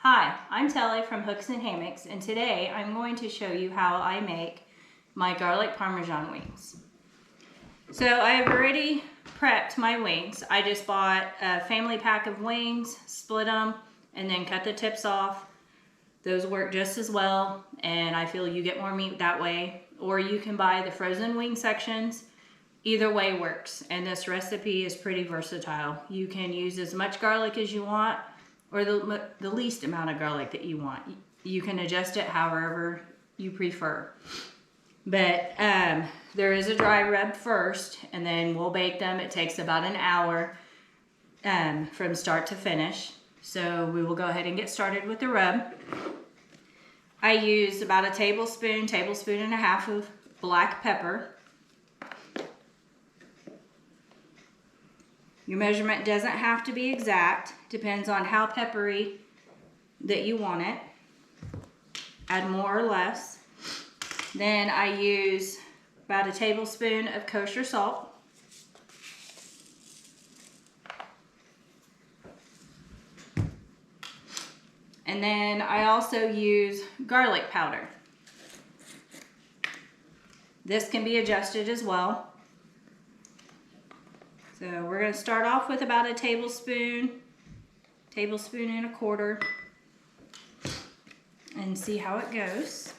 Hi, I'm Tellie from Hooks and Hammocks, and today I'm going to show you how I make my garlic Parmesan wings. So I've already prepped my wings. I just bought a family pack of wings, split them, and then cut the tips off. Those work just as well, and I feel you get more meat that way. Or you can buy the frozen wing sections. Either way works, and this recipe is pretty versatile. You can use as much garlic as you want, or the least amount of garlic that you want. You can adjust it however you prefer. But there is a dry rub first, and then we'll bake them. It takes about an hour from start to finish. So we will go ahead and get started with the rub. I use about a tablespoon and a half of black pepper. Your measurement doesn't have to be exact. Depends on how peppery that you want it. Add more or less. Then I use about a tablespoon of kosher salt. And then I also use garlic powder. This can be adjusted as well. So we're going to start off with about a tablespoon and a quarter, and see how it goes.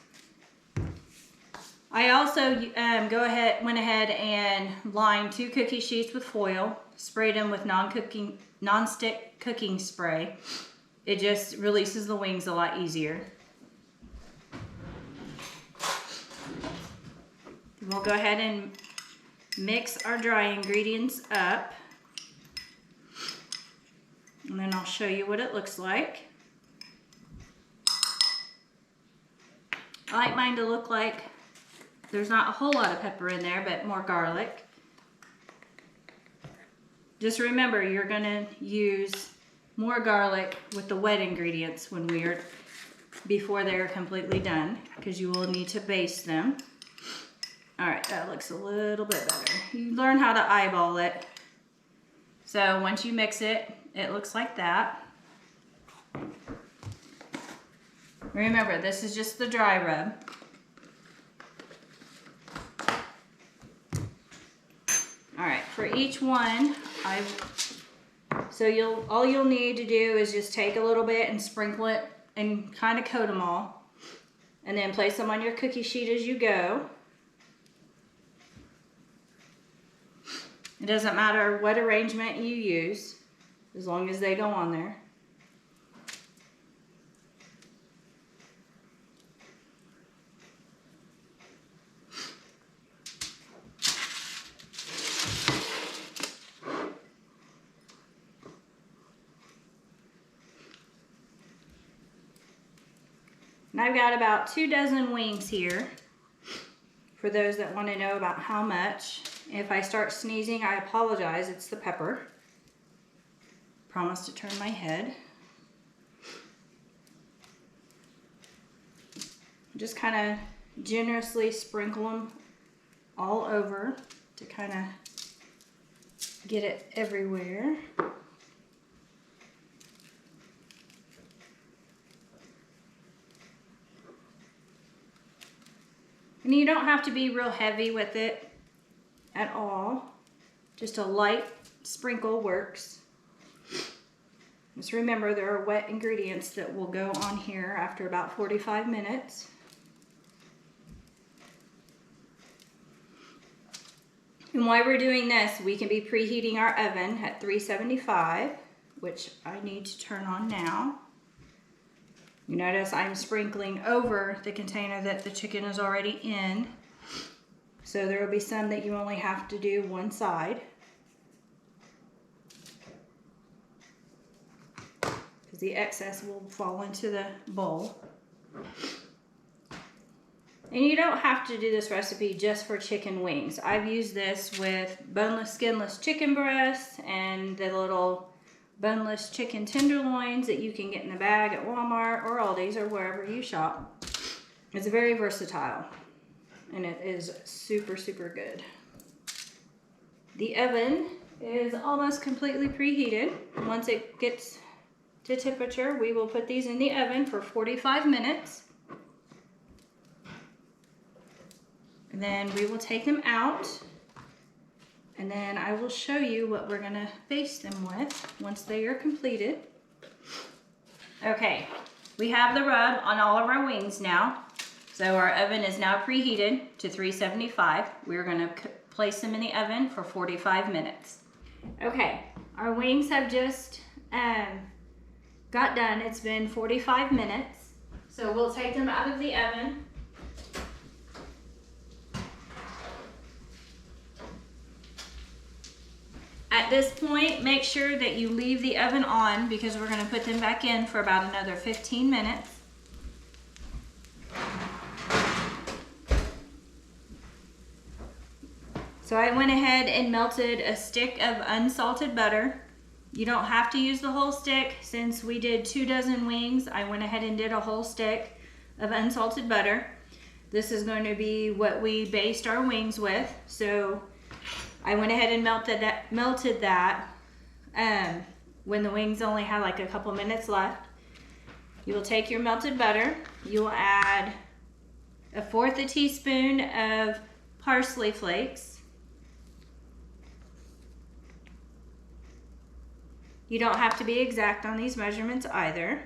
I also went ahead and lined 2 cookie sheets with foil, sprayed them with non-stick cooking spray. It just releases the wings a lot easier. We'll go ahead and mix our dry ingredients up, and then I'll show you what it looks like. I like mine to look like there's not a whole lot of pepper in there, but more garlic. Just remember, you're gonna use more garlic with the wet ingredients before they're completely done, because you will need to baste them. All right, that looks a little bit better. You learn how to eyeball it. So once you mix it, it looks like that. Remember, this is just the dry rub. All right, for each one, all you'll need to do is just take a little bit and sprinkle it and kind of coat them all, and then place them on your cookie sheet as you go. It doesn't matter what arrangement you use, as long as they go on there. And I've got about 2 dozen wings here, for those that want to know about how much. If I start sneezing, I apologize, it's the pepper. Promise to turn my head. Just kind of generously sprinkle them all over to kind of get it everywhere. And you don't have to be real heavy with it at all. Just a light sprinkle works. Just remember, there are wet ingredients that will go on here after about 45 minutes. And while we're doing this, we can be preheating our oven at 375, which I need to turn on now. You notice I'm sprinkling over the container that the chicken is already in. So there will be some that you only have to do one side, because the excess will fall into the bowl. And you don't have to do this recipe just for chicken wings. I've used this with boneless, skinless chicken breasts and the little boneless chicken tenderloins that you can get in a bag at Walmart or Aldi's or wherever you shop. It's very versatile, and it is super, super good. The oven is almost completely preheated. Once it gets to temperature, we will put these in the oven for 45 minutes. And then we will take them out, and then I will show you what we're gonna baste them with once they are completed. Okay, we have the rub on all of our wings now. So our oven is now preheated to 375. We're gonna place them in the oven for 45 minutes. Okay, our wings have just got done. It's been 45 minutes. So we'll take them out of the oven. At this point, make sure that you leave the oven on because we're gonna put them back in for about another 15 minutes. So I went ahead and melted a stick of unsalted butter. You don't have to use the whole stick. Since we did 2 dozen wings, I went ahead and did a whole stick of unsalted butter. This is going to be what we baste our wings with. So I went ahead and melted that when the wings only had like a couple minutes left. You will take your melted butter. You will add 1/4 teaspoon of parsley flakes. You don't have to be exact on these measurements either.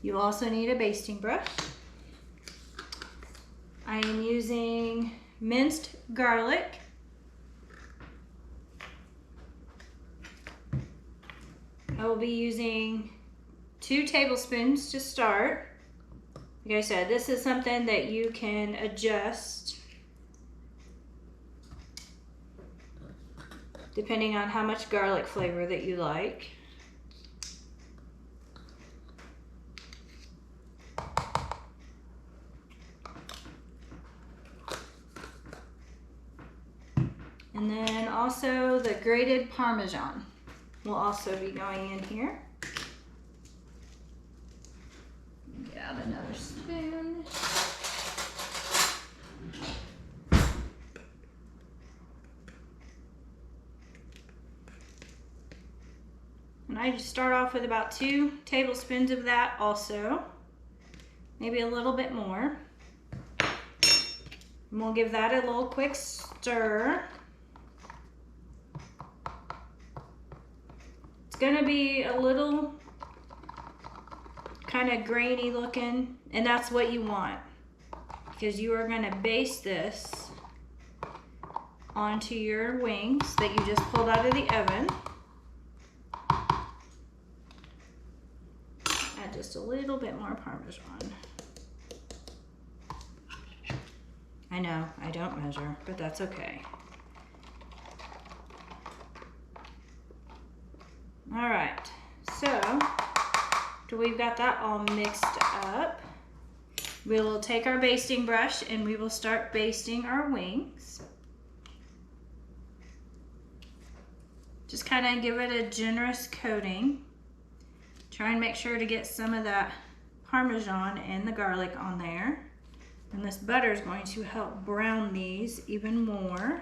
You also need a basting brush. I am using minced garlic. I will be using 2 tablespoons to start. Like I said, this is something that you can adjust depending on how much garlic flavor that you like. And then also the grated Parmesan will also be going in here. Get out another spoon. And I just start off with about 2 tablespoons of that also, maybe a little bit more. And we'll give that a little quick stir. It's gonna be a little kind of grainy looking, and that's what you want because you are gonna baste this onto your wings that you just pulled out of the oven. Add just a little bit more Parmesan. I know, I don't measure, but that's okay. All right, so after we've got that all mixed up, we'll take our basting brush and we will start basting our wings. Just kind of give it a generous coating. Try and make sure to get some of that Parmesan and the garlic on there. And this butter is going to help brown these even more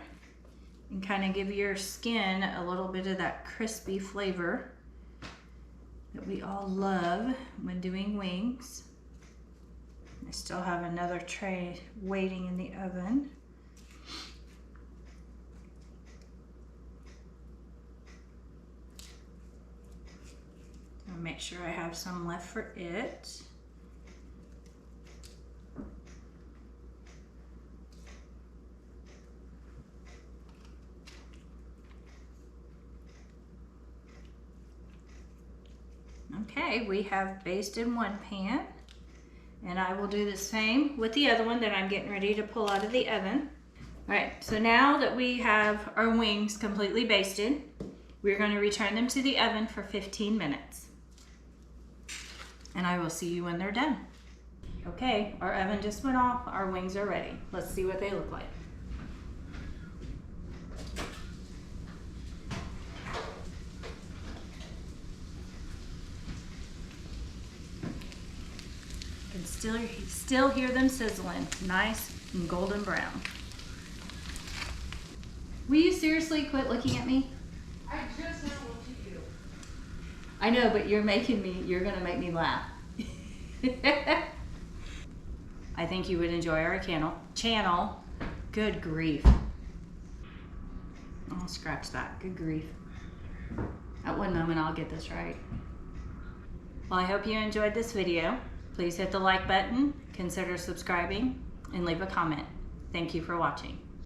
and kind of give your skin a little bit of that crispy flavor that we all love when doing wings. I still have another tray waiting in the oven. I'll make sure I have some left for it. Okay, we have basted one pan, and I will do the same with the other one that I'm getting ready to pull out of the oven. All right, so now that we have our wings completely basted, we're going to return them to the oven for 15 minutes. And I will see you when they're done. Okay, our oven just went off, our wings are ready. Let's see what they look like. You can still hear them sizzling, nice and golden brown. seriously quit looking at me? I just now looked at you. I know, but you're gonna make me laugh. I think you would enjoy our channel. Good grief. I'll scratch that. Good grief. At one moment, I'll get this right. Well, I hope you enjoyed this video. Please hit the like button, consider subscribing, and leave a comment. Thank you for watching.